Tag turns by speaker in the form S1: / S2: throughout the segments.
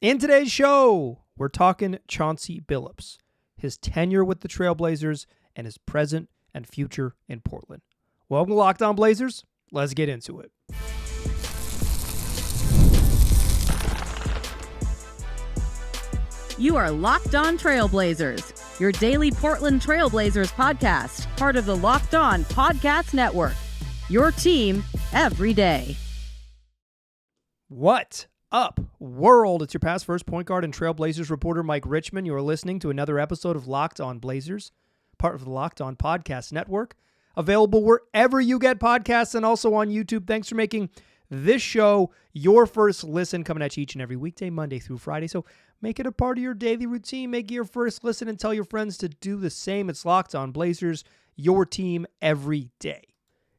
S1: In today's show, we're talking Chauncey Billups, his tenure with the Trailblazers, and his present and future in Portland. Welcome to Locked On Blazers. Let's get into it.
S2: You are Locked On Trailblazers, your daily Portland Trailblazers podcast, part of the Locked On Podcast Network. Your team every day.
S1: What up, world? It's your past first point guard and Trailblazers reporter Mike Richmond. You are listening to another episode of Locked On Blazers, part of the Locked On Podcast Network, available wherever you get podcasts and also on YouTube. Thanks for making this show your first listen, coming at you each and every weekday, Monday through Friday. So make it a part of your daily routine. Make it your first listen and tell your friends to do the same. It's Locked On Blazers, your team every day.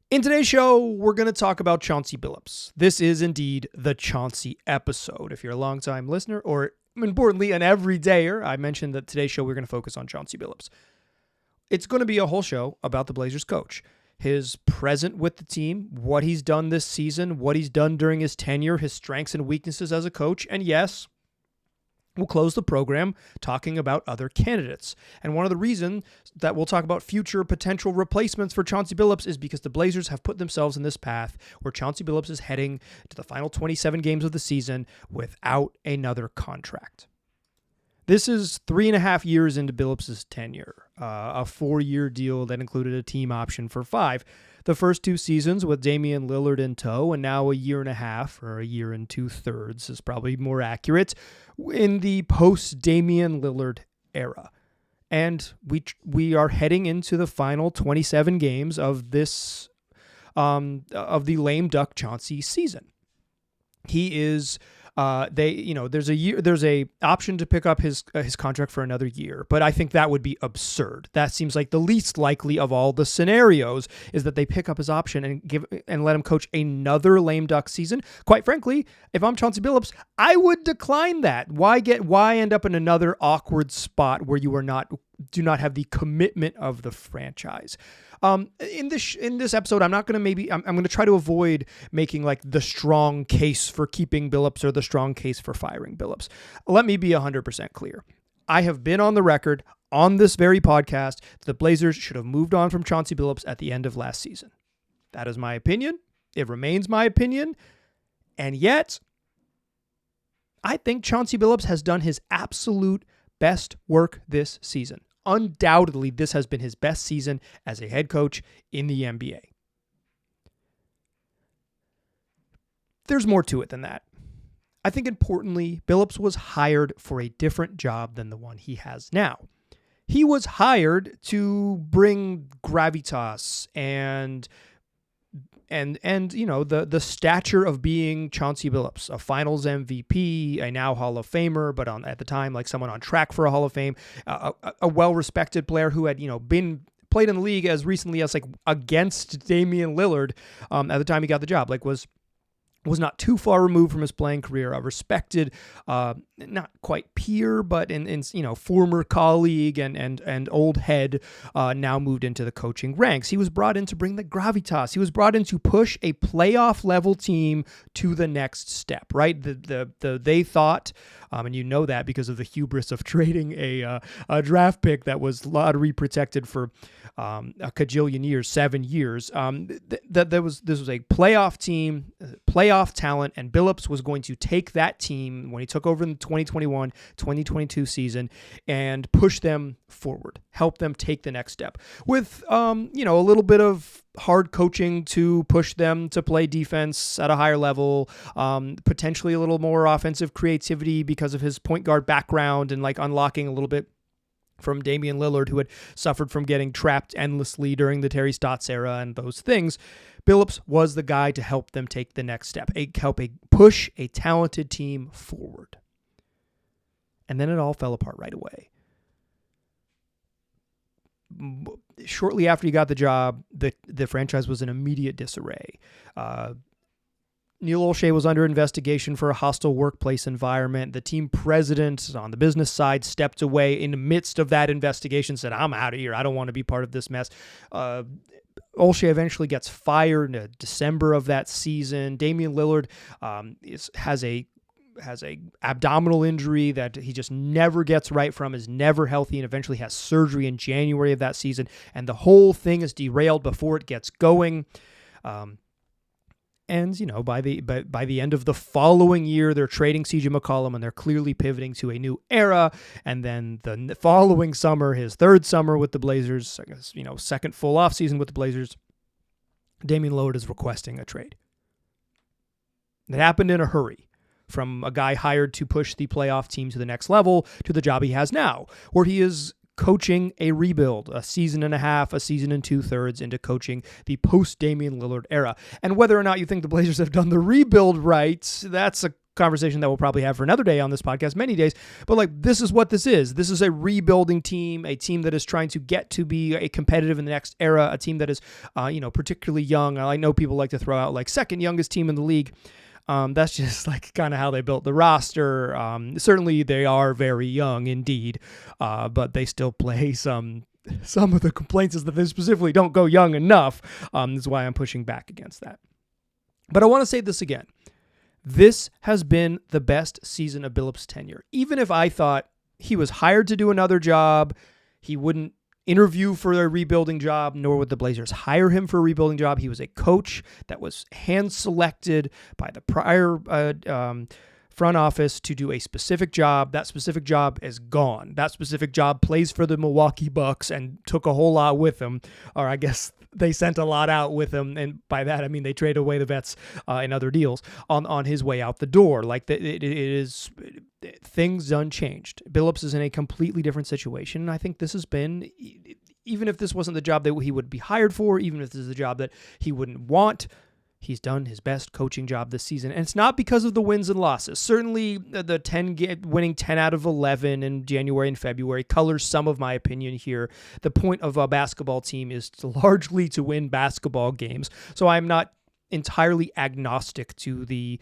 S1: In today's show, we're going to talk about Chauncey Billups. This is indeed the Chauncey episode. If you're a longtime listener, or importantly, an everydayer, I mentioned that today's show we're going to focus on Chauncey Billups. It's going to be a whole show about the Blazers coach, his present with the team, what he's done this season, what he's done during his tenure, his strengths and weaknesses as a coach, and yes, we'll close the program talking about other candidates. And one of the reasons that we'll talk about future potential replacements for Chauncey Billups is because the Blazers have put themselves in this path where Chauncey Billups is heading to the final 27 games of the season without another contract. This is 3.5 years into Billups' tenure, a 4-year deal that included a team option for 5. The first 2 seasons with Damian Lillard in tow, and now a 1.5 or 1 year and 2/3 is probably more accurate, in the post-Damian Lillard era. And we are heading into the final 27 games of this of the lame duck Chauncey season. He is there's a option to pick up his contract for another year, but I think that would be absurd. That seems like the least likely of all the scenarios is that they pick up his option and let him coach another lame duck season. Quite frankly, if I'm Chauncey Billups, I would decline that. Why end up in another awkward spot where you do not have the commitment of the franchise? In this episode, I'm going to try to avoid making like the strong case for keeping Billups or the strong case for firing Billups. Let me be 100% clear. I have been on the record on this very podcast that the Blazers should have moved on from Chauncey Billups at the end of last season. That is my opinion. It remains my opinion. And yet, I think Chauncey Billups has done his absolute best work this season. Undoubtedly, this has been his best season as a head coach in the NBA. There's more to it than that. I think importantly, Billups was hired for a different job than the one he has now. He was hired to bring gravitas and the stature of being Chauncey Billups, a Finals MVP, a now Hall of Famer, but at the time like someone on track for a Hall of Fame, a well-respected player who had been played in the league as recently as like against Damian Lillard at the time he got the job, was not too far removed from his playing career, a respected, not quite peer, but in former colleague and old head, now moved into the coaching ranks. He was brought in to bring the gravitas. He was brought in to push a playoff level team to the next step, right? They thought, and you know that because of the hubris of trading a draft pick that was lottery protected for a cajillion years, 7 years. This was a playoff team, playoff talent, and Billups was going to take that team when he took over in the 2021-2022 season and push them forward, help them take the next step with a little bit of hard coaching to push them to play defense at a higher level, potentially a little more offensive creativity because of his point guard background and like unlocking a little bit from Damian Lillard, who had suffered from getting trapped endlessly during the Terry Stotts era and those things. Billups was the guy to help them take the next step, push a talented team forward. And then it all fell apart right away. Shortly after he got the job, the franchise was in immediate disarray. Neil Olshey was under investigation for a hostile workplace environment. The team president on the business side stepped away in the midst of that investigation, said, I'm out of here. I don't want to be part of this mess. Olshey eventually gets fired in December of that season. Damian Lillard has a has a abdominal injury that he just never gets right from, is never healthy, and eventually has surgery in January of that season, and the whole thing is derailed before it gets going. And, by the end of the following year, they're trading CJ McCollum, and they're clearly pivoting to a new era. And then the following summer, his third summer with the Blazers, I guess, second full offseason with the Blazers, Damian Lillard is requesting a trade. It happened in a hurry, from a guy hired to push the playoff team to the next level to the job he has now, where he is coaching a rebuild, a season and a half, a season and 2/3 into coaching the post-Damian Lillard era. And whether or not you think the Blazers have done the rebuild right, that's a conversation that we'll probably have for another day on this podcast, many days. But this is what this is. This is a rebuilding team, a team that is trying to get to be a competitive in the next era, a team that is, particularly young. I know people like to throw out second youngest team in the league. That's just kind of how they built the roster. Certainly they are very young indeed, but they still play some of the complaints is that they specifically don't go young enough. This is why I'm pushing back against that. But I want to say this again. This has been the best season of Billups' tenure. Even if I thought he was hired to do another job, he wouldn't interview for a rebuilding job, nor would the Blazers hire him for a rebuilding job. He was a coach that was hand-selected by the prior front office to do a specific job. That specific job is gone. That specific job plays for the Milwaukee Bucks and took a whole lot with him, or I guess they sent a lot out with him, and by that I mean they traded away the vets in other deals on his way out the door. Things unchanged. Billups is in a completely different situation, and I think this has been, even if this wasn't the job that he would be hired for, even if this is the job that he wouldn't want, he's done his best coaching job this season. And it's not because of the wins and losses. Certainly the winning 10 out of 11 in January and February colors some of my opinion here. The point of a basketball team is largely to win basketball games. So I'm not entirely agnostic to the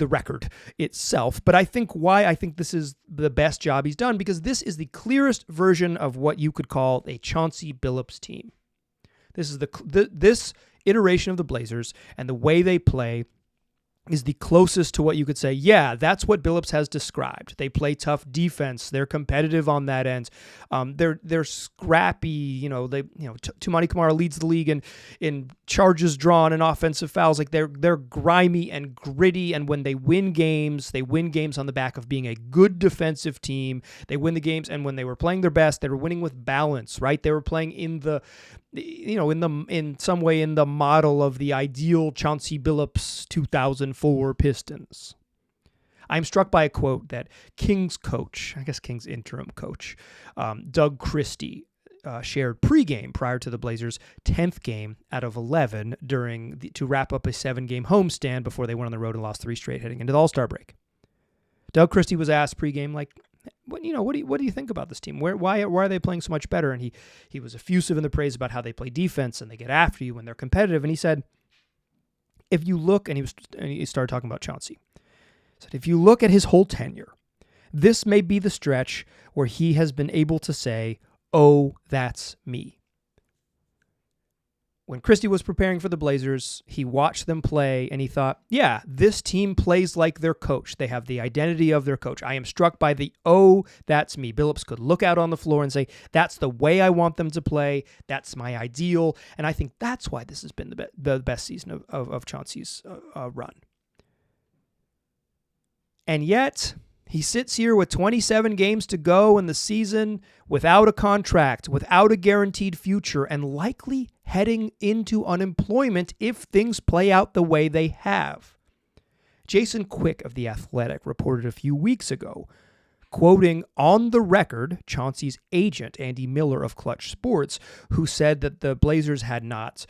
S1: record itself. But I think this is the best job he's done, because this is the clearest version of what you could call a Chauncey Billups team. This is this iteration of the Blazers, and the way they play is the closest to what you could say, yeah, that's what Billups has described. They play tough defense. They're competitive on that end. They're scrappy. Toumani Camara leads the league in charges drawn and offensive fouls. They're grimy and gritty, and when they win games on the back of being a good defensive team. They win the games, and when they were playing their best, they were winning with balance, right? They were playing in some way in the model of the ideal Chauncey Billups 2004 Pistons. I'm struck by a quote that Kings interim coach, Doug Christie, shared pregame prior to the Blazers' 10th game out of 11 to wrap up a 7-game homestand before they went on the road and lost 3 straight heading into the All-Star break. Doug Christie was asked pregame, what do you think about this team? Why are they playing so much better? And he was effusive in the praise about how they play defense and they get after you when they're competitive. And he said, if you look, and he started talking about Chauncey. He said, if you look at his whole tenure, this may be the stretch where he has been able to say, "Oh, that's me." When Christie was preparing for the Blazers, he watched them play and he thought, yeah, this team plays like their coach. They have the identity of their coach. I am struck by the, "Oh, that's me." Billups could look out on the floor and say, that's the way I want them to play. That's my ideal. And I think that's why this has been the best season of Chauncey's run. And yet, he sits here with 27 games to go in the season without a contract, without a guaranteed future, and likely heading into unemployment if things play out the way they have. Jason Quick of The Athletic reported a few weeks ago, quoting on the record Chauncey's agent, Andy Miller of Clutch Sports, who said that the Blazers had not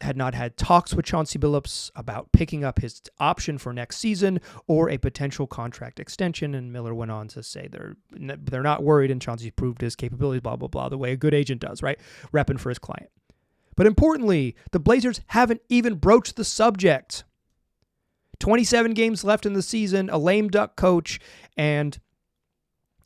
S1: had talks with Chauncey Billups about picking up his option for next season or a potential contract extension. And Miller went on to say they're not worried, and Chauncey proved his capabilities, blah, blah, blah, the way a good agent does, right? Repping for his client. But importantly, the Blazers haven't even broached the subject. 27 games left in the season, a lame duck coach, and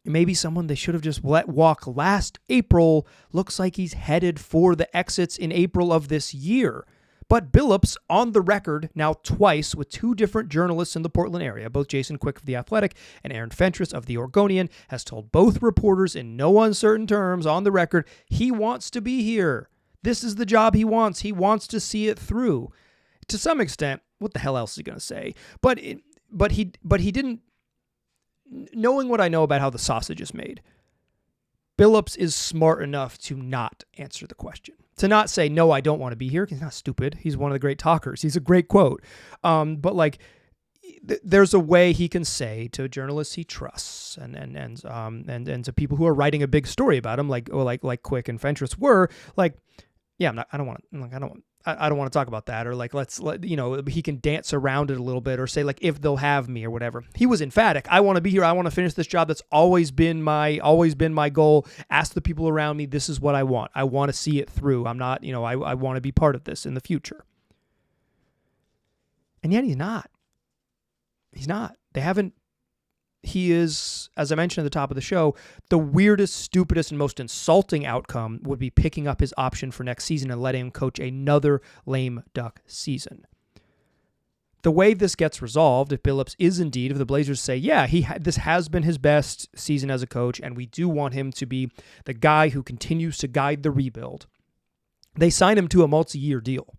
S1: maybe someone they should have just let walk last April looks like he's headed for the exits in April of this year. But Billups, on the record now twice with two different journalists in the Portland area, both Jason Quick of The Athletic and Aaron Fentress of The Oregonian, has told both reporters in no uncertain terms on the record he wants to be here. This is the job he wants. He wants to see it through. To some extent, what the hell else is he going to say? But he didn't. Knowing what I know about how the sausage is made, Billups is smart enough to not answer the question. To not say, no, I don't want to be here. He's not stupid. He's one of the great talkers. He's a great quote. But like, there's a way he can say to journalists he trusts and to people who are writing a big story about him, like Quick and Fentress were, like, yeah, I don't want to talk about that, or like he can dance around it a little bit, or say like if they'll have me or whatever. He was emphatic. I want to be here. I want to finish this job. That's always been my goal. Ask the people around me. This is what I want. I want to see it through. I'm not, I want to be part of this in the future. And yet he's not. He's not. They haven't. He is, as I mentioned at the top of the show, the weirdest, stupidest, and most insulting outcome would be picking up his option for next season and letting him coach another lame duck season. The way this gets resolved, if Billups is indeed, if the Blazers say, yeah, this has been his best season as a coach, and we do want him to be the guy who continues to guide the rebuild, they sign him to a multi-year deal.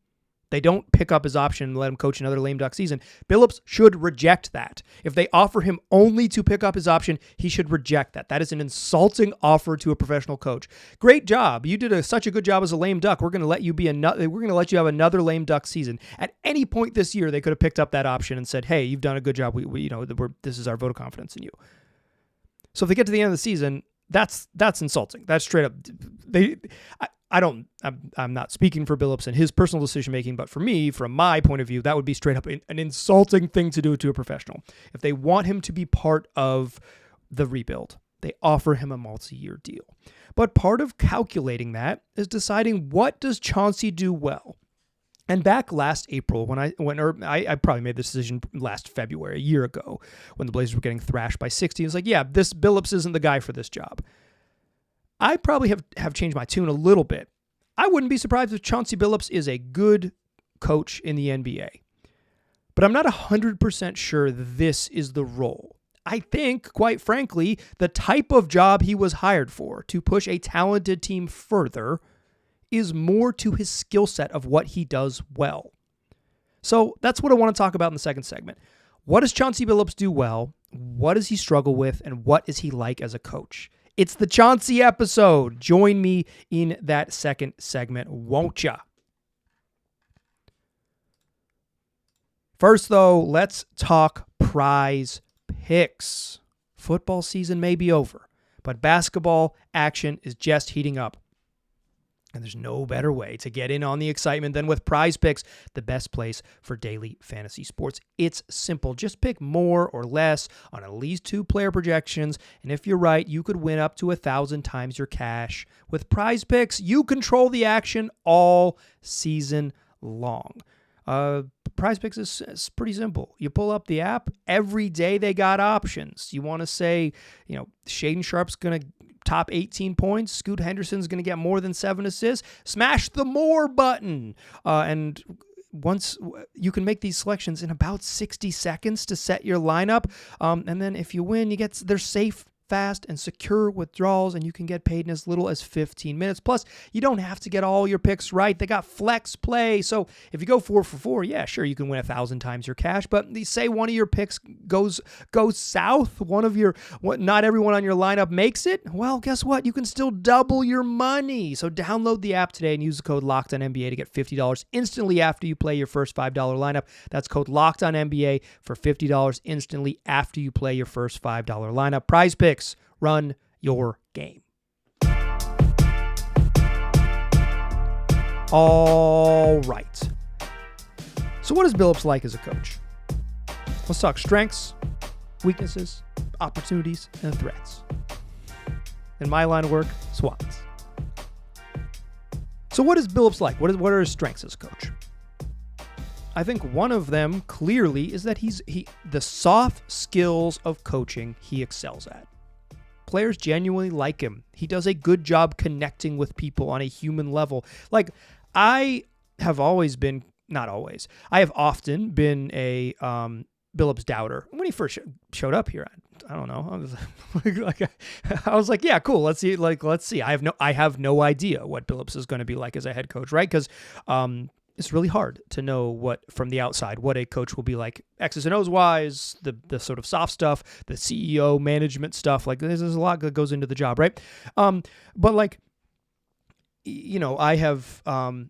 S1: They don't pick up his option and let him coach another lame duck season. Billups should reject that. If they offer him only to pick up his option, he should reject that. That is an insulting offer to a professional coach. Great job. You did such a good job as a lame duck. We're going to let you have another lame duck season. At any point this year, they could have picked up that option and said, "Hey, you've done a good job. This is our vote of confidence in you." So if they get to the end of the season, that's insulting. That's straight up. I'm not speaking for Billups and his personal decision-making, but for me, from my point of view, that would be straight up an insulting thing to do to a professional. If they want him to be part of the rebuild, they offer him a multi-year deal. But part of calculating that is deciding, what does Chauncey do well? And back last April, when I probably made this decision last February, a year ago, when the Blazers were getting thrashed by 60, it was like, yeah, this Billups isn't the guy for this job. I probably have changed my tune a little bit. I wouldn't be surprised if Chauncey Billups is a good coach in the NBA. But I'm not 100% sure this is the role. I think, quite frankly, the type of job he was hired for, to push a talented team further, is more to his skill set of what he does well. So that's what I want to talk about in the second segment. What does Chauncey Billups do well? What does he struggle with? And what is he like as a coach? It's the Chauncey episode. Join me in that second segment, won't ya? First, though, let's talk prize picks. Football season may be over, but basketball action is just heating up. And there's no better way to get in on the excitement than with Prize Picks, the best place for daily fantasy sports. It's simple. Just pick more or less on at least 2 player projections, and if you're right, you could win up to 1,000 times your cash. With Prize Picks, you control the action all season long. Prize Picks is pretty simple. You pull up the app. Every day they got options. You want to say, Shaden Sharp's going to top 18 points. Scoot Henderson's going to get more than 7 assists. Smash the more button. And once you can make these selections in about 60 seconds to set your lineup. And then if you win, they're safe, fast, and secure withdrawals, and you can get paid in as little as 15 minutes. Plus, you don't have to get all your picks right. They got flex play. So if you go 4 for 4, yeah, sure, you can win 1,000 times your cash. But say one of your picks goes south, not everyone on your lineup makes it. Well, guess what? You can still double your money. So download the app today and use the code LOCKEDONNBA to get $50 instantly after you play your first $5 lineup. That's code LOCKEDONNBA for $50 instantly after you play your first $5 lineup. Prize Picks. Run your game. All right. So what is Billups like as a coach? Let's talk strengths, weaknesses, opportunities, and threats. In my line of work, SWATs. So what is Billups like? What are his strengths as a coach? I think one of them clearly is that the soft skills of coaching he excels at. Players genuinely like him. He does a good job connecting with people on a human level. Like, I have always been not always. I have often been a Billups doubter. When he first showed up here, I don't know. I was like, yeah, cool. Let's see. I have no idea what Billups is going to be like as a head coach, right? Because it's really hard to know what from the outside what a coach will be like, X's and O's wise, the sort of soft stuff, the CEO management stuff. Like there's a lot that goes into the job, right? But like, I have.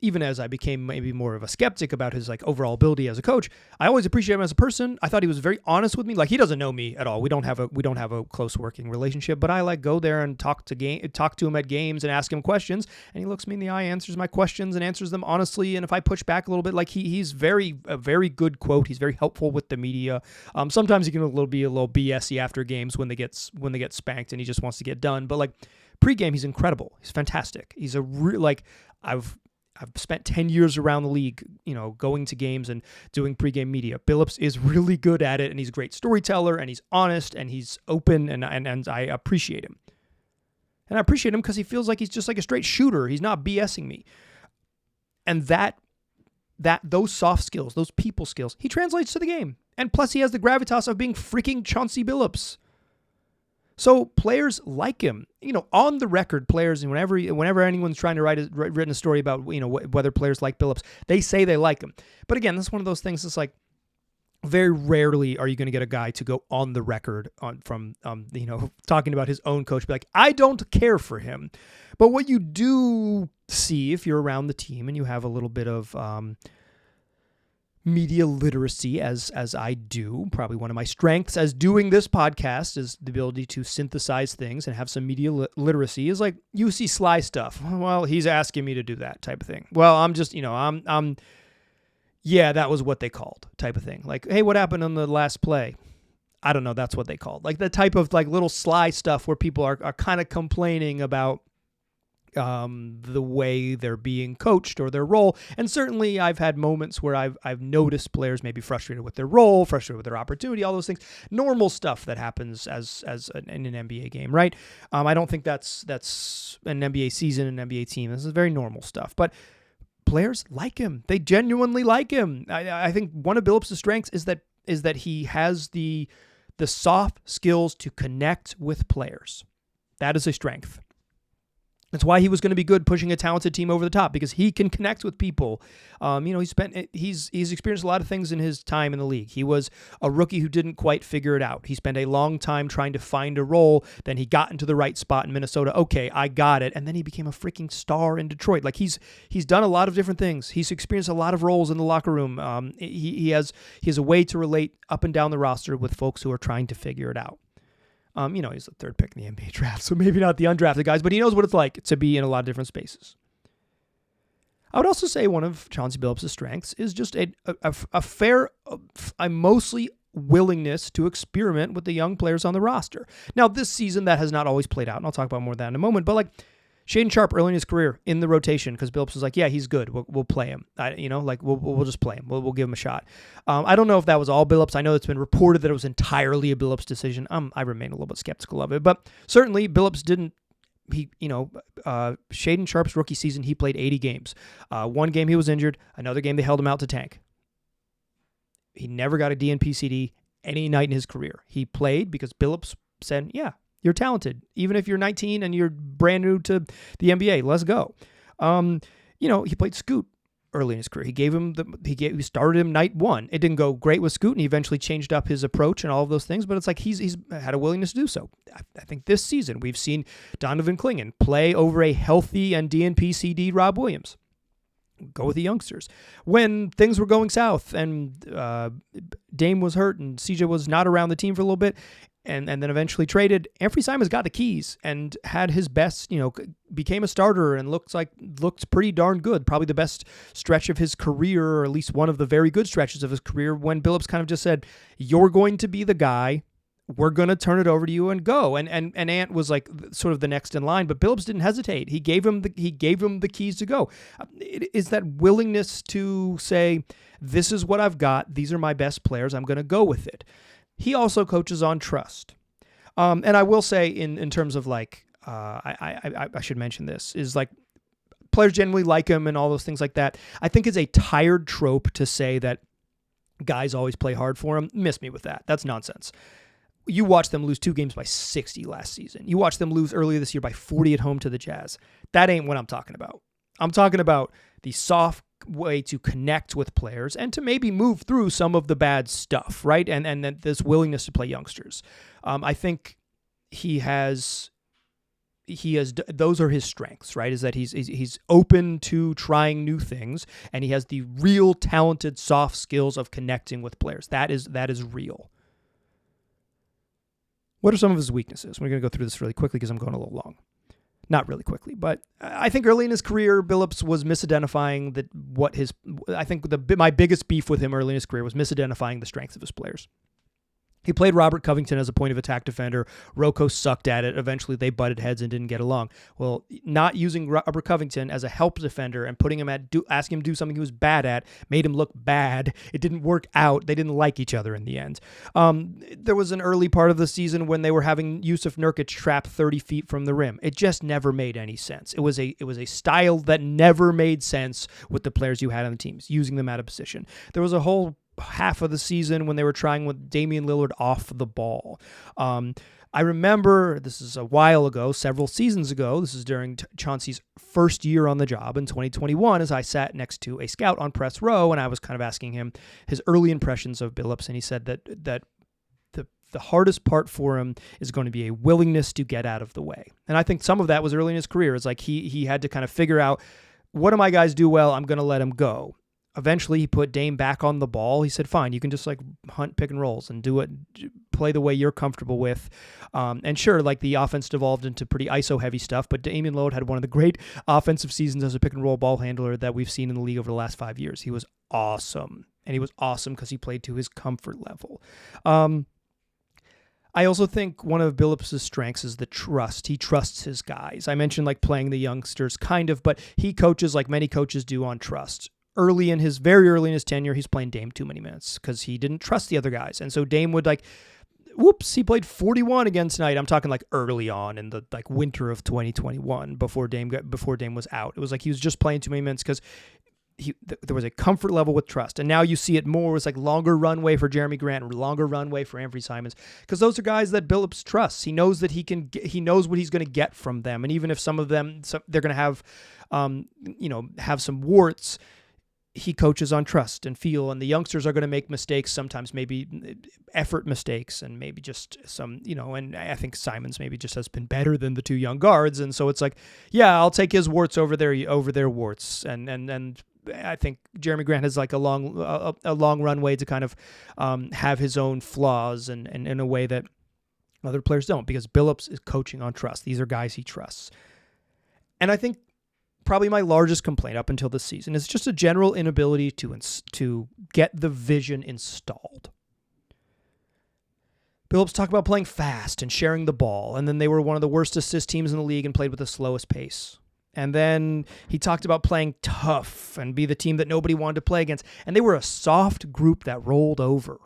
S1: Even as I became maybe more of a skeptic about his like overall ability as a coach, I always appreciate him as a person. I thought he was very honest with me. Like he doesn't know me at all. We don't have a close working relationship, but I like go there and talk to him at games and ask him questions, and he looks me in the eye, answers my questions, and answers them honestly. And if I push back a little bit, like he's a very good quote. He's very helpful with the media. Sometimes he can be a little BS-y after games when they get spanked and he just wants to get done. But like pregame, he's incredible. He's fantastic. He's a I've spent 10 years around the league, going to games and doing pregame media. Billups is really good at it, and he's a great storyteller, and he's honest, and he's open, and I appreciate him. And I appreciate him because he feels like he's just like a straight shooter. He's not BSing me. And those soft skills, those people skills, he translates to the game. And plus, he has the gravitas of being freaking Chauncey Billups. So players like him, on the record, players, and whenever anyone's trying to written a story about, whether players like Billups, they say they like him. But again, that's one of those things. It's like very rarely are you going to get a guy to go on the record from talking about his own coach, be like, I don't care for him. But what you do see if you're around the team and you have a little bit of media literacy, as I do. Probably one of my strengths as doing this podcast is the ability to synthesize things and have some media literacy, is like you see sly stuff. Well, he's asking me to do that type of thing. Well, I'm just, yeah, that was what they called type of thing. Like, hey, what happened on the last play? I don't know. That's what they called. Like the type of like little sly stuff where people are kind of complaining about the way they're being coached or their role. And certainly I've had moments where I've noticed players maybe frustrated with their role, frustrated with their opportunity, all those things, normal stuff that happens as in an NBA game, right? I don't think that's an NBA season, an NBA team. This is very normal stuff, but players like him. They genuinely like him. I think one of Billups' strengths is that he has the soft skills to connect with players. That is a strength. That's why he was going to be good pushing a talented team over the top, because he can connect with people. He's experienced a lot of things in his time in the league. He was a rookie who didn't quite figure it out. He spent a long time trying to find a role. Then he got into the right spot in Minnesota. Okay, I got it. And then he became a freaking star in Detroit. Like he's done a lot of different things. He's experienced a lot of roles in the locker room. He has a way to relate up and down the roster with folks who are trying to figure it out. He's the third pick in the NBA draft, so maybe not the undrafted guys, but he knows what it's like to be in a lot of different spaces. I would also say one of Chauncey Billups' strengths is just a mostly willingness to experiment with the young players on the roster. Now, this season, that has not always played out, and I'll talk about more of that in a moment, but like Shaedon Sharpe early in his career in the rotation, because Billups was like, yeah, he's good. We'll play him. We'll just play him. We'll give him a shot. I don't know if that was all Billups. I know it's been reported that it was entirely a Billups decision. I remain a little bit skeptical of it, but certainly Billups didn't. Shaedon Sharpe's rookie season, he played 80 games. One game he was injured. Another game they held him out to tank. He never got a DNP CD any night in his career. He played because Billups said, yeah, you're talented. Even if you're 19 and you're brand new to the NBA, let's go. He played Scoot early in his career. He started him night one. It didn't go great with Scoot, and he eventually changed up his approach and all of those things, but it's like he's had a willingness to do so. I think this season we've seen Donovan Clingan play over a healthy and DNP CD Rob Williams. Go with the youngsters. When things were going south and Dame was hurt and CJ was not around the team for a little bit, and then eventually traded, Anthony Simons got the keys and had his best, became a starter and looked pretty darn good. Probably the best stretch of his career, or at least one of the very good stretches of his career, when Billups kind of just said, you're going to be the guy. We're going to turn it over to you and go. And Ant was like sort of the next in line, but Billups didn't hesitate. He gave him the keys to go. It is that willingness to say, this is what I've got. These are my best players. I'm going to go with it. He also coaches on trust. And I will say in terms of like, I should mention this, is like players generally like him and all those things like that. I think it's a tired trope to say that guys always play hard for him. Miss me with that. That's nonsense. You watched them lose 2 games by 60 last season. You watched them lose earlier this year by 40 at home to the Jazz. That ain't what I'm talking about. I'm talking about the soft way to connect with players and to maybe move through some of the bad stuff, right? And this willingness to play youngsters. I think he has those are his strengths, right? Is that he's open to trying new things, and he has the real talented soft skills of connecting with players. That is real. What are some of his weaknesses? We're going to go through this really quickly because I'm going a little long. Not really quickly, but I think early in his career, Billups was misidentifying my biggest beef with him early in his career was misidentifying the strengths of his players. He played Robert Covington as a point of attack defender. Rocco sucked at it. Eventually, they butted heads and didn't get along. Well, not using Robert Covington as a help defender and putting him asking him to do something he was bad at made him look bad. It didn't work out. They didn't like each other in the end. There was an early part of the season when they were having Yusuf Nurkic trap 30 feet from the rim. It just never made any sense. It was a style that never made sense with the players you had on the teams, using them out of position. There was a whole half of the season when they were trying with Damian Lillard off the ball. I remember, this is a while ago, several seasons ago, this is during Chauncey's first year on the job in 2021, as I sat next to a scout on press row, and I was kind of asking him his early impressions of Billups, and he said that the hardest part for him is going to be a willingness to get out of the way. And I think some of that was early in his career. It's like he had to kind of figure out, what do my guys do well? I'm going to let them go. Eventually, he put Dame back on the ball. He said, fine, you can just like hunt pick and rolls and do it, play the way you're comfortable with. And sure, like the offense devolved into pretty ISO-heavy stuff, but Damian Lillard had one of the great offensive seasons as a pick and roll ball handler that we've seen in the league over the last 5 years. He was awesome. And he was awesome because he played to his comfort level. I also think one of Billups' strengths is the trust. He trusts his guys. I mentioned like playing the youngsters kind of, but he coaches like many coaches do on trust. Very early in his tenure, he's playing Dame too many minutes because he didn't trust the other guys. And so Dame would he played 41 again tonight. I'm talking like early on in the like winter of 2021 before Dame was out. It was like he was just playing too many minutes because there was a comfort level with trust. And now you see it more. It's like longer runway for Jeremy Grant and longer runway for Anfernee Simons because those are guys that Billups trusts. He knows that he knows what he's going to get from them. And even if some of them, they're going to have, have some warts, he coaches on trust and feel, and the youngsters are going to make mistakes, sometimes maybe effort mistakes and maybe just some, and I think Simons maybe just has been better than the 2 young guards. And so it's like, yeah, I'll take his warts over their warts. And I think Jeremy Grant has like a long runway to kind of have his own flaws and in a way that other players don't, because Billups is coaching on trust. These are guys he trusts. And I think probably my largest complaint up until this season is just a general inability to get the vision installed. Billups talked about playing fast and sharing the ball, and then they were one of the worst assist teams in the league and played with the slowest pace. And then he talked about playing tough and be the team that nobody wanted to play against, and they were a soft group that rolled over.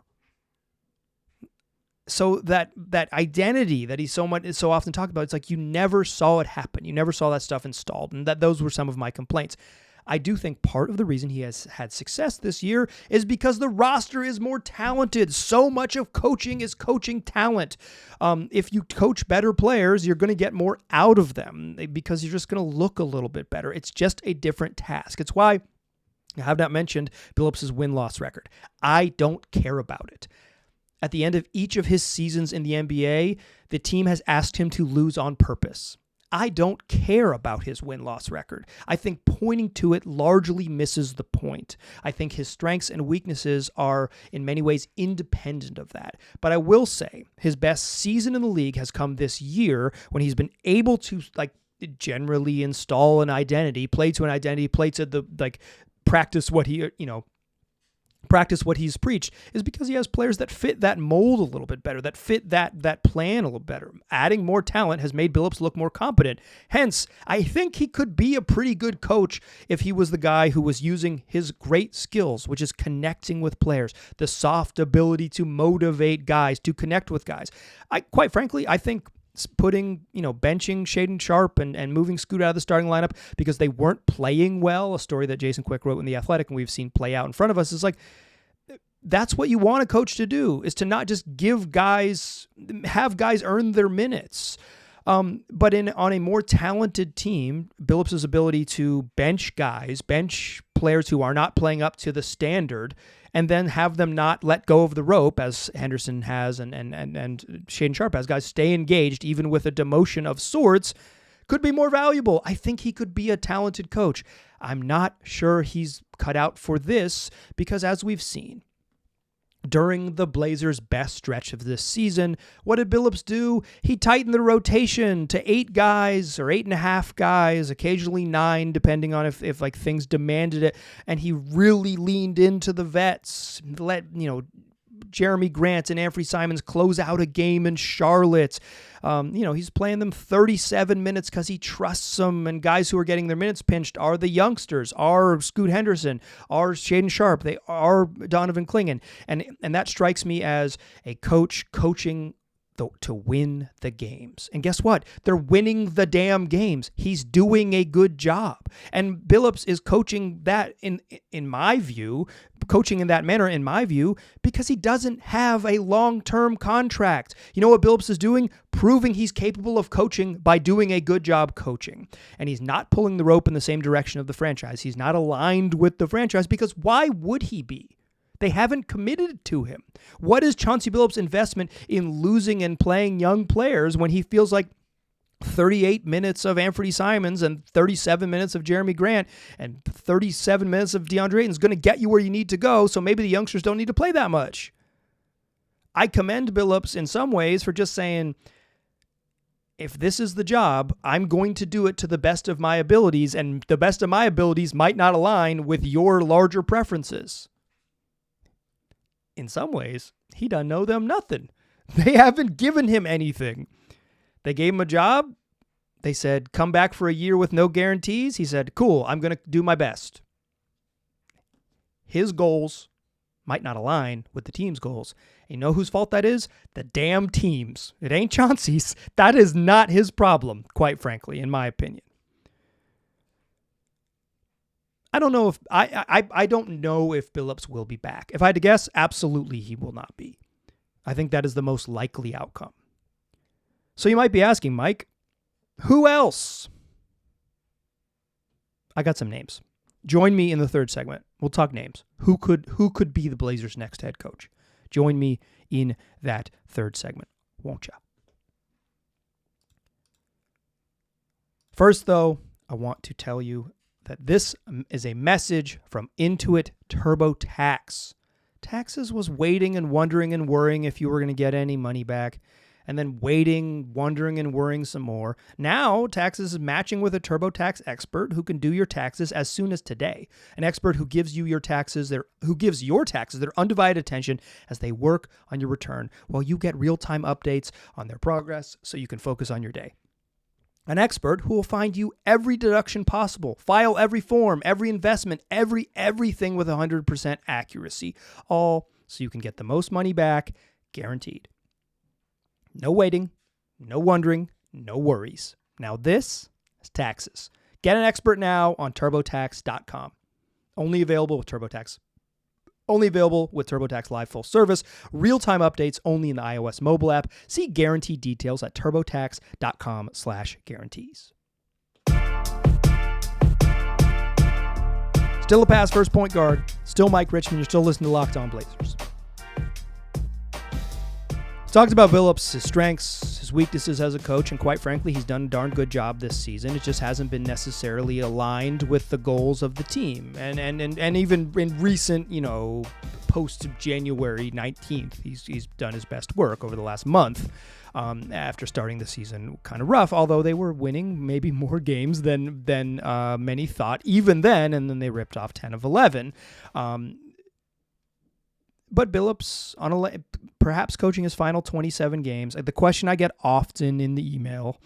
S1: So that identity that he so often talked about, it's like you never saw it happen. You never saw that stuff installed. And those were some of my complaints. I do think part of the reason he has had success this year is because the roster is more talented. So much of coaching is coaching talent. If you coach better players, you're going to get more out of them because you're just going to look a little bit better. It's just a different task. It's why I have not mentioned Billups' win-loss record. I don't care about it. At the end of each of his seasons in the NBA, the team has asked him to lose on purpose. I don't care about his win-loss record. I think pointing to it largely misses the point. I think his strengths and weaknesses are in many ways independent of that. But I will say his best season in the league has come this year when he's been able to generally install an identity, play to the practice what he's preached, is because he has players that fit that mold a little bit better, that fit that plan a little better. Adding more talent has made Billups look more competent. Hence, I think he could be a pretty good coach if he was the guy who was using his great skills, which is connecting with players, the soft ability to motivate guys, to connect with guys. Quite frankly, I think putting, benching Shaedon Sharpe and moving Scoot out of the starting lineup because they weren't playing well, a story that Jason Quick wrote in The Athletic and we've seen play out in front of us, is like, that's what you want a coach to do, is to not just have guys earn their minutes. But on a more talented team, Billups' ability to bench players who are not playing up to the standard, and then have them not let go of the rope, as Henderson has and Shaedon Sharpe has, guys stay engaged even with a demotion of sorts, could be more valuable. I think he could be a talented coach. I'm not sure he's cut out for this because, as we've seen, during the Blazers' best stretch of this season, what did Billups do? He tightened the rotation to 8 guys or 8.5 guys, occasionally 9, depending on if things demanded it. And he really leaned into the vets, let, Jeremy Grant and Anthony Simons close out a game in Charlotte. He's playing them 37 minutes because he trusts them, and guys who are getting their minutes pinched are the youngsters, are Scoot Henderson, are Shaedon Sharpe, they are Donovan Clingan. And that strikes me as a coach coaching to win the games. And guess what? They're winning the damn games. He's doing a good job. And Billups is coaching that in my view, coaching in that manner, in my view, because he doesn't have a long-term contract. You know what Billups is doing? Proving he's capable of coaching by doing a good job coaching. And he's not pulling the rope in the same direction of the franchise. He's not aligned with the franchise, because why would he be? They haven't committed to him. What is Chauncey Billups' investment in losing and playing young players when he feels like 38 minutes of Anthony Simons and 37 minutes of Jeremy Grant and 37 minutes of DeAndre Ayton is going to get you where you need to go, so maybe the youngsters don't need to play that much? I commend Billups in some ways for just saying, if this is the job, I'm going to do it to the best of my abilities, and the best of my abilities might not align with your larger preferences. In some ways, he done know them nothing. They haven't given him anything. They gave him a job. They said, come back for a year with no guarantees. He said, cool, I'm going to do my best. His goals might not align with the team's goals. And you know whose fault that is? The damn team's. It ain't Chauncey's. That is not his problem, quite frankly, in my opinion. I don't know if I don't know if Billups will be back. If I had to guess, absolutely he will not be. I think that is the most likely outcome. So you might be asking, Mike, who else? I got some names. Join me in the third segment. We'll talk names. Who could be the Blazers' next head coach? Join me in that third segment, won't ya? First, though, I want to tell you that this is a message from Intuit TurboTax. Taxes was waiting and wondering and worrying if you were going to get any money back, and then waiting, wondering, and worrying some more. Now, Taxes is matching with a TurboTax expert who can do your taxes as soon as today. An expert who gives your taxes their undivided attention as they work on your return, while you get real-time updates on their progress so you can focus on your day. An expert who will find you every deduction possible, file every form, every investment, everything with 100% accuracy, all so you can get the most money back, guaranteed. No waiting, no wondering, no worries. Now this is Taxes. Get an expert now on TurboTax.com. Only available with TurboTax. Only available with TurboTax Live Full Service. Real-time updates only in the iOS mobile app. See guarantee details at TurboTax.com/guarantees. Still a pass first point guard. Still Mike Richmond. You're still listening to Locked On Blazers. Talked about Billups, his strengths, his weaknesses as a coach, and quite frankly, he's done a darn good job this season. It just hasn't been necessarily aligned with the goals of the team. And even in recent, post January 19th, he's done his best work over the last month after starting the season kind of rough, although they were winning maybe more games than many thought even then, and then they ripped off 10 of 11. But Billups, perhaps coaching his final 27 games, the question I get often in the email,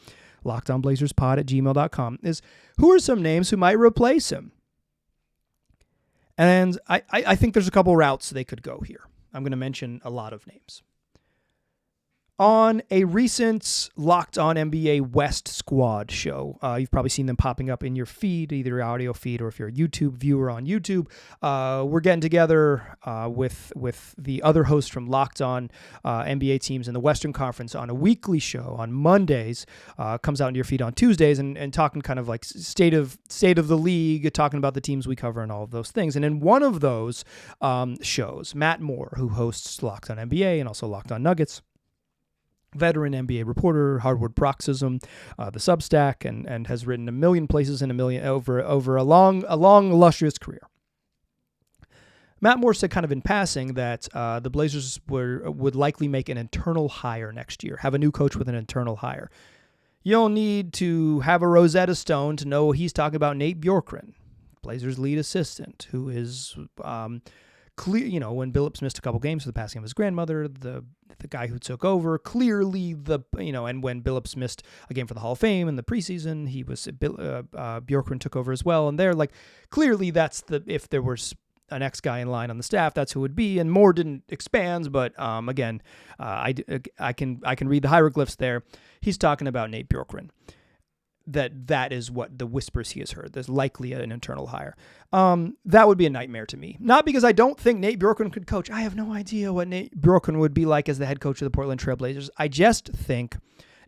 S1: lockedonblazerspod@gmail.com, is who are some names who might replace him? And I think there's a couple routes they could go here. I'm going to mention a lot of names. On a recent Locked On NBA West Squad show, you've probably seen them popping up in your feed, either your audio feed or if you're a YouTube viewer on YouTube. We're getting together with the other hosts from Locked On NBA teams in the Western Conference on a weekly show on Mondays. Comes out in your feed on Tuesdays, and talking kind of like state of the league, talking about the teams we cover and all of those things. And in one of those shows, Matt Moore, who hosts Locked On NBA and also Locked On Nuggets, veteran NBA reporter, hardwood paroxysm, the Substack, and has written a million places in over a long illustrious career. Matt Moore said kind of in passing that the Blazers would likely make an internal hire next year, have a new coach with an internal hire. You don't need to have a Rosetta Stone to know he's talking about Nate Bjorkgren, Blazers lead assistant, who is clear, when Billups missed a couple games for the passing of his grandmother, the guy who took over, clearly and when Billups missed a game for the Hall of Fame in the preseason, Bjorkgren took over as well. And they're like, clearly that's if there was an ex guy in line on the staff, that's who it would be. And Moore didn't expand, but again, I can read the hieroglyphs there. He's talking about Nate Bjorkgren. That is what the whispers he has heard. There's likely an internal hire. That would be a nightmare to me. Not because I don't think Nate Bjorkgren could coach. I have no idea what Nate Bjorkgren would be like as the head coach of the Portland Trail Blazers. I just think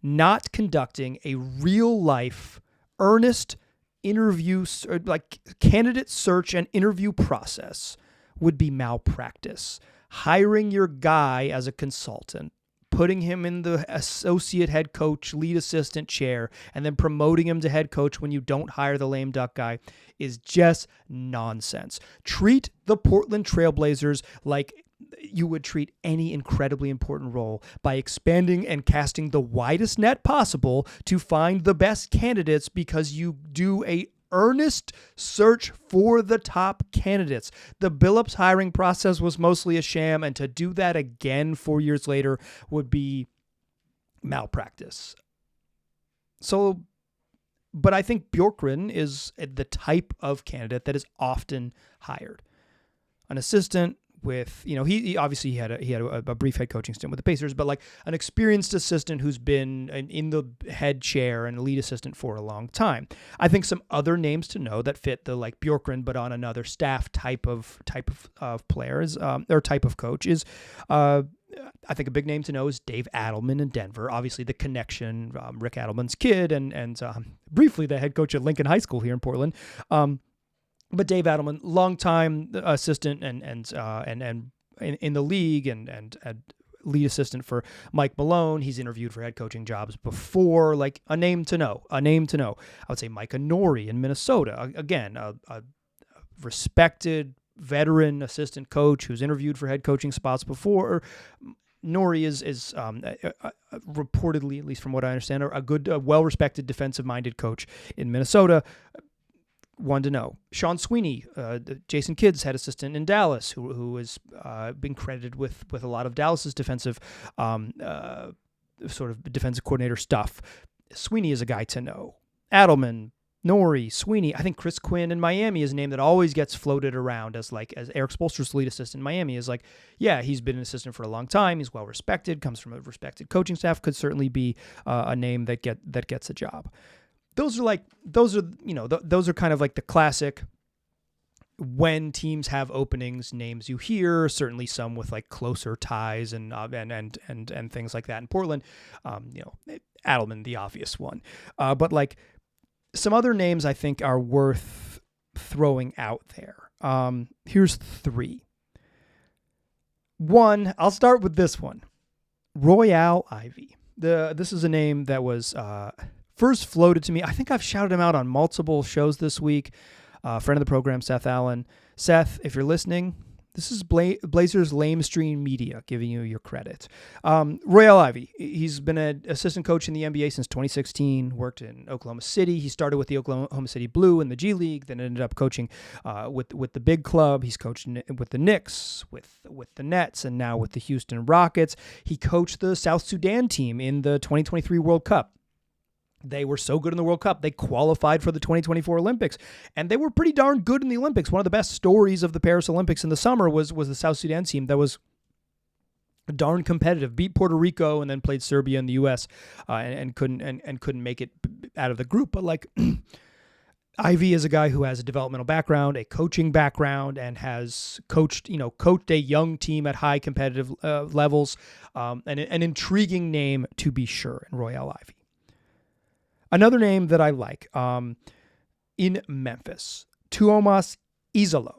S1: not conducting a real-life, earnest interview, like candidate search and interview process would be malpractice. Hiring your guy as a consultant, putting him in the associate head coach, lead assistant chair, and then promoting him to head coach when you don't hire the lame duck guy is just nonsense. Treat the Portland Trail Blazers like you would treat any incredibly important role, by expanding and casting the widest net possible to find the best candidates, because you do a earnest search for the top candidates. The Billups hiring process was mostly a sham, and to do that again 4 years later would be malpractice. But I think Bjorkgren is the type of candidate that is often hired. An assistant with, he obviously had a brief head coaching stint with the Pacers, but like an experienced assistant who's been in the head chair and lead assistant for a long time. I think some other names to know that fit the like Bjorkgren, but on another staff type of players or type of coach is, I think a big name to know is Dave Adelman in Denver. Obviously the connection, Rick Adelman's kid, and briefly the head coach at Lincoln High School here in Portland. But Dave Adelman, longtime assistant and in the league and lead assistant for Mike Malone. He's interviewed for head coaching jobs before. Like a name to know. I would say Micah Nori in Minnesota. Again, a respected veteran assistant coach who's interviewed for head coaching spots before. Nori is reportedly, at least from what I understand, a good, well-respected defensive-minded coach in Minnesota. One to know. Sean Sweeney, Jason Kidd's head assistant in Dallas, who has been credited with a lot of Dallas's defensive sort of defensive coordinator stuff. Sweeney is a guy to know. Adelman, Nori, Sweeney. I think Chris Quinn in Miami is a name that always gets floated around as Eric Spoelstra's lead assistant in Miami is like, yeah, he's been an assistant for a long time. He's well respected, comes from a respected coaching staff. Could certainly be a name that gets a job. Those are kind of like the classic, when teams have openings, names you hear, certainly some with like closer ties and things like that in Portland. Adelman, the obvious one. But like some other names I think are worth throwing out there. Here's three. One, I'll start with this one. Royale Ivey. This is a name that was first floated to me. I think I've shouted him out on multiple shows this week. Friend of the program, Seth Allen. Seth, if you're listening, this is Blazers Lamestream Media giving you your credit. Royale Ivey, he's been an assistant coach in the NBA since 2016, worked in Oklahoma City. He started with the Oklahoma City Blue in the G League, then ended up coaching with the big club. He's coached with the Knicks, with the Nets, and now with the Houston Rockets. He coached the South Sudan team in the 2023 World Cup. They were so good in the World Cup, they qualified for the 2024 Olympics, and they were pretty darn good in the Olympics. One of the best stories of the Paris Olympics in the summer was the South Sudan team that was darn competitive, beat Puerto Rico and then played Serbia in the U.S. And couldn't make it out of the group. But like Ivy is a guy who has a developmental background, a coaching background, and has coached a young team at high competitive levels. And an intriguing name to be sure in Royale Ivy. Another name that I like in Memphis, Tuomas Izalo,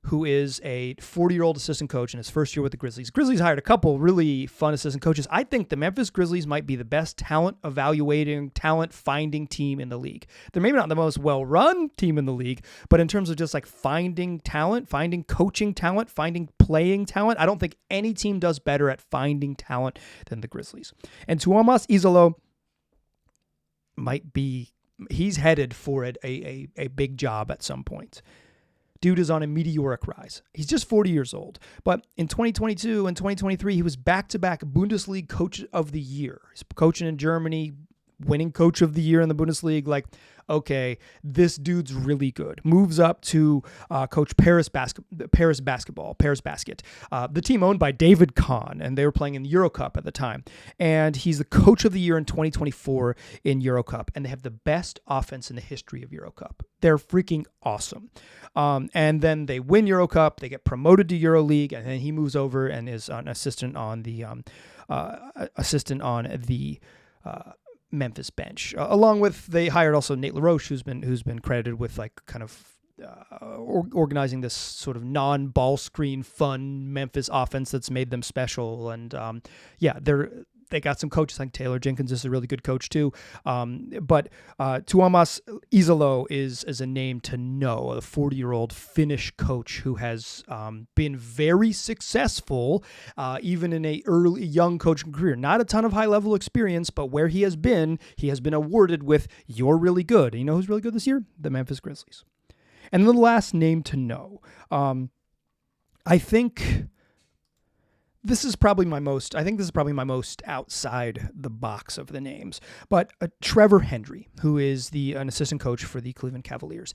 S1: who is a 40-year-old assistant coach in his first year with the Grizzlies. Grizzlies hired a couple really fun assistant coaches. I think the Memphis Grizzlies might be the best talent evaluating, talent finding team in the league. They're maybe not the most well-run team in the league, but in terms of just like finding talent, finding coaching talent, finding playing talent, I don't think any team does better at finding talent than the Grizzlies. And Tuomas Izalo he's headed for a big job at some point. Dude is on a meteoric rise. He's just 40 years old. But in 2022 and 2023, he was back-to-back Bundesliga Coach of the Year. He's coaching in Germany, winning Coach of the Year in the Bundesliga. Like, okay, this dude's really good. Moves up to coach Paris Basket, the team owned by David Kahn, and they were playing in the Euro Cup at the time. And he's the Coach of the Year in 2024 in Euro Cup, and they have the best offense in the history of Euro Cup. They're freaking awesome. And then they win Euro Cup, they get promoted to Euro League, and then he moves over and is an assistant on the Memphis bench, along with they hired also Nate LaRoche, who's been credited with like kind of organizing this sort of non-ball screen fun Memphis offense that's made them special. And they got some coaches. I think Taylor Jenkins is a really good coach too. But Tuomas Izalo is a name to know, a 40-year-old Finnish coach who has been very successful, even in a young coaching career. Not a ton of high-level experience, but where he has been awarded with "You're really good." And you know who's really good this year? The Memphis Grizzlies. And then the last name to know, I think this is probably my most outside the box of the names, but Trevor Hendry, who is an assistant coach for the Cleveland Cavaliers.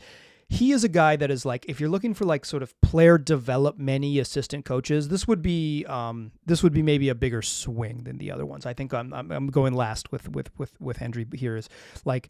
S1: He is a guy that is like, if you're looking for like sort of player development-y assistant coaches, this would be maybe a bigger swing than the other ones. I think I'm going last with Hendry here is like,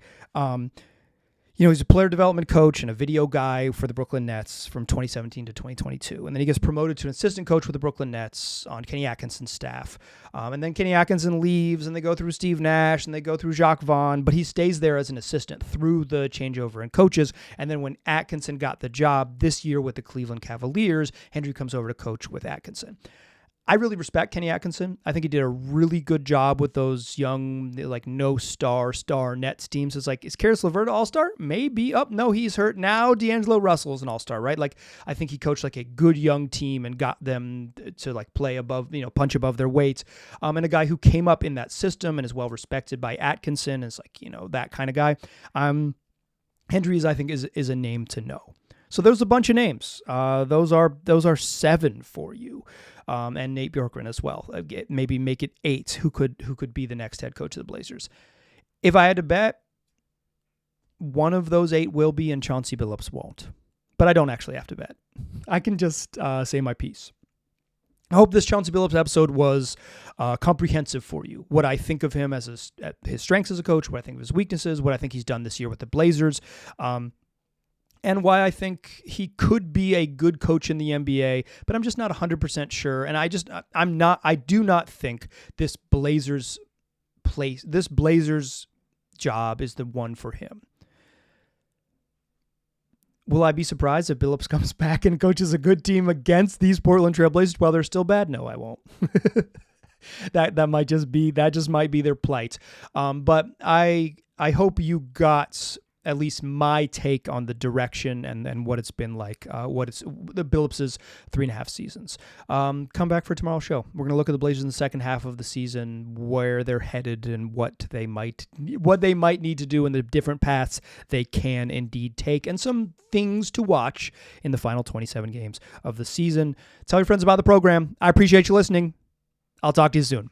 S1: he's a player development coach and a video guy for the Brooklyn Nets from 2017 to 2022. And then he gets promoted to an assistant coach with the Brooklyn Nets on Kenny Atkinson's staff. And then Kenny Atkinson leaves and they go through Steve Nash and they go through Jacques Vaughn, but he stays there as an assistant through the changeover in coaches. And then when Atkinson got the job this year with the Cleveland Cavaliers, Hendry comes over to coach with Atkinson. I really respect Kenny Atkinson. I think he did a really good job with those young, like, no star Nets teams. It's like, is Karis LeVert an all-star? Maybe. Oh, no, he's hurt. Now D'Angelo Russell's an all-star, right? Like, I think he coached, like, a good young team and got them to, like, play above, punch above their weight. And a guy who came up in that system and is well-respected by Atkinson is, like, that kind of guy. Hendry's, I think, is a name to know. So there's a bunch of names. Those are 7 for you. And Nate Bjorkgren as well. Maybe make it 8 who could be the next head coach of the Blazers. If I had to bet, one of those 8 will be and Chauncey Billups won't. But I don't actually have to bet. I can just say my piece. I hope this Chauncey Billups episode was comprehensive for you. What I think of him as his strengths as a coach, what I think of his weaknesses, what I think he's done this year with the Blazers, and why I think he could be a good coach in the NBA, but I'm just not 100% sure. And I do not think this Blazers job is the one for him. Will I be surprised if Billups comes back and coaches a good team against these Portland Trail Blazers while they're still bad? No, I won't. That just might be their plight. But I hope you got at least my take on the direction and what it's been like, the Billups' 3.5 seasons. Come back for tomorrow's show. We're going to look at the Blazers in the second half of the season, where they're headed and what they might need to do in the different paths they can indeed take, and some things to watch in the final 27 games of the season. Tell your friends about the program. I appreciate you listening. I'll talk to you soon.